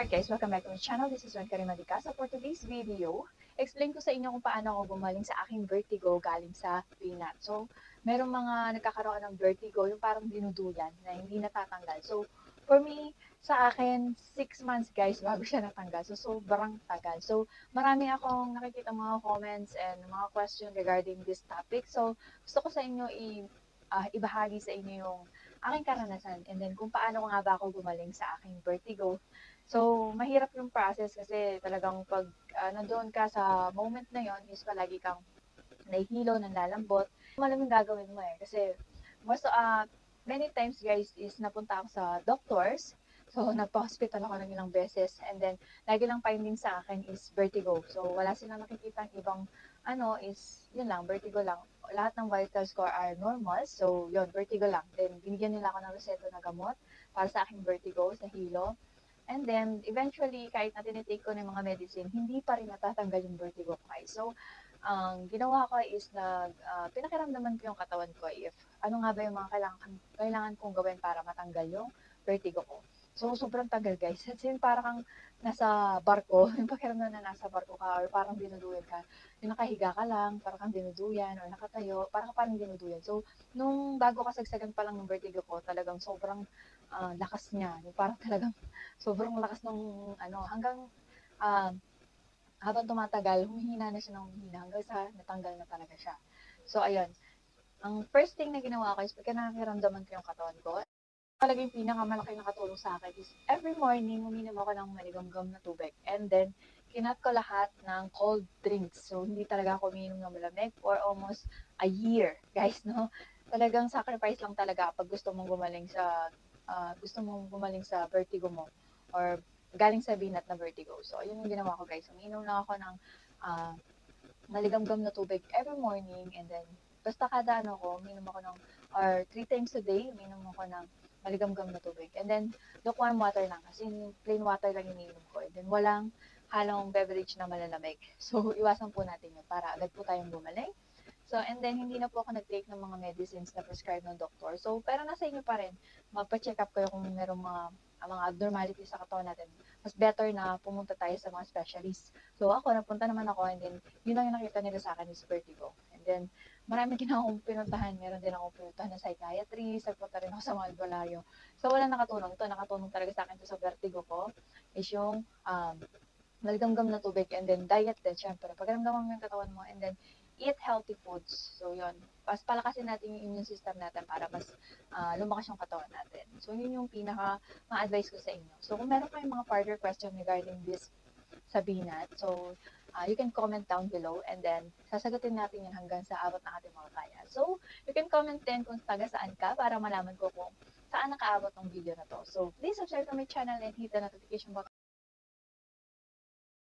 Alright guys, welcome back to my channel. This is Ren Karima Dicasa. For today's video, explain ko sa inyo kung paano ako gumaling sa aking vertigo galing sa peanut. So, merong mga nagkakaroon ng vertigo, yung parang dinuduyan na hindi natatanggal. So, for me, sa akin, 6 months guys bago siya natanggal. So, sobrang tagal. So, marami akong nakikita mga comments and mga question regarding this topic. So, gusto ko sa inyo ibahagi sa inyo yung aking karanasan and then kung paano nga ba ako gumaling sa aking vertigo. So, mahirap yung process kasi talagang pag nandoon ka sa moment na yon is palagi kang nahihilo, nanlalambot. Malamang gagawin mo eh. Kasi many times guys is napunta ako sa doctors. So, nagpa-hospital ako ng ilang beses. And then, lagi lang finding sa akin is vertigo. So, wala silang nakikita ibang yun lang, vertigo lang. Lahat ng vital score are normal. So, yun, vertigo lang. Then, binigyan nila ako ng reseta na gamot para sa aking vertigo, sa hilo. And then, eventually, kahit na tinitake ko ng mga medicine, hindi pa rin natatanggal yung vertigo ko guys. So, ang ginawa ko is pinakiramdaman ko yung katawan ko if ano nga ba yung mga kailangan kong gawin para matanggal yung vertigo ko. So, sobrang tagal guys. As in, parang nasa barko, yung pakiramdam na nasa barko ka or parang dinuduyan ka. Yung nakahiga ka lang, parang kang dinuduyan or nakatayo, parang dinuduyan. So, nung bago kasagsagan pa lang ng vertigo ko, talagang sobrang lakas niya. Yung parang talagang sobrang lakas ng hanggang ah, habang tumatagal, humihina na siya ng humihina hanggang sa natanggal na talaga siya. So, ayun. Ang first thing na ginawa ko is pagka nakiramdaman ko yung katawan ko, talaga yung pinakamalaki na katulong sa akin is every morning, uminom ako ng maligamgam na tubig. And then, kinat ko lahat ng cold drinks. So, hindi talaga ako uminom ng malamig for almost a year. Guys, no? Talagang sacrifice lang talaga pag gusto mong gumaling sa vertigo mo or galing sa binat na vertigo. So, yun yung ginawa ko guys. Uminom lang ako ng uh, maligamgam na tubig every morning and then basta kada uminom ako or 3 times a day, uminom ako ng maligamgam na tubig. And then, lukewarm water lang. Kasi plain water lang iniinom ko. And then, walang halong beverage na malalamig. So, iwasan po natin yun para agad po tayong gumaling. So, and then, hindi na po ako nag-take ng mga medicines na prescribed ng doktor. So, pero nasa inyo pa rin, magpa-check up kayo kung merong mga abnormalities sa katawan natin. Mas better na pumunta tayo sa mga specialists. So, napunta naman ako, and then, yun lang yung nakita nila sa akin is vertigo. And then, marami din akong pinuntahan. Meron din akong pinuntahan na psychiatrist, nagpunta rin ako sa mga albularyo. So, walang nakatulong. Ito, nakatulong talaga sa akin sa vertigo ko is yung maligamgam na tubig and then diet din, syempre. Pagramdaman mo yung katawan mo and then eat healthy foods. So, yun. Mas palakasin natin yung immune system natin para mas lumakas yung katawan natin. So, yun yung ma-advise ko sa inyo. So, kung meron kayong mga further question regarding this sa BNAT, so, you can comment down below and then sasagutin natin yan hanggang sa abot ng ating mga kaya. So, you can comment din kung taga saan ka para malaman ko kung saan nakaabot ng video na to. So, please subscribe to my channel and hit the notification button